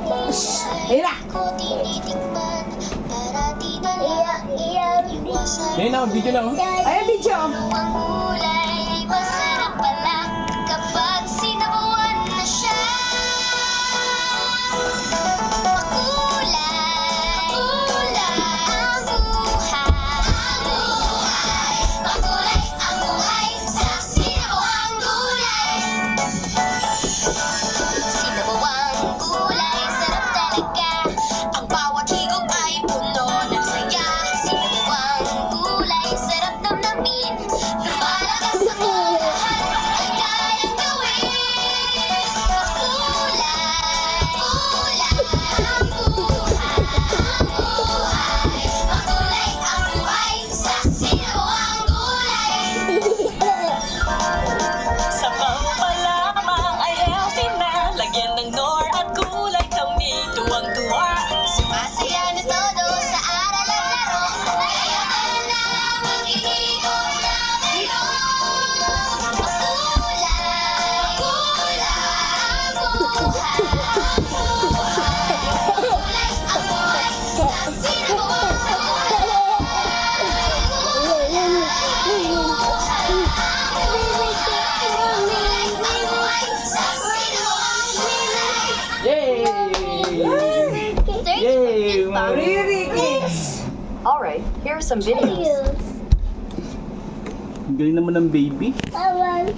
Ayun na! Ayun na, video na oh. Ayun, video! Ang gulay masarap pala kapag sinabawan na siya. Makulay, kulay ang buhay. Makulay ang buhay sa sinabawang gulay. Sinabawang gulay, sarap talaga. Ang bawat higop ay puno ng saya. Sinabawang gulay, sarap damdamin. Lumalakas sa lahat ay kayang gawin. Makulay, kulay ang buhay. Makulay ang buhay sa sinabawang gulay. Sa pampalamang ay healthy na. Lagyan ng nor at kulay kami tuwang-tuwa. Sumasaya na todo sa aral at laro. Kaya ano na maghihigop na kayo. Makulay, kulay ang buhay. Makulay ang buhay sa sinabawang Yay! Yay! Riri Kids! Alright, here are some videos. Ang galing naman ng baby. Bawal.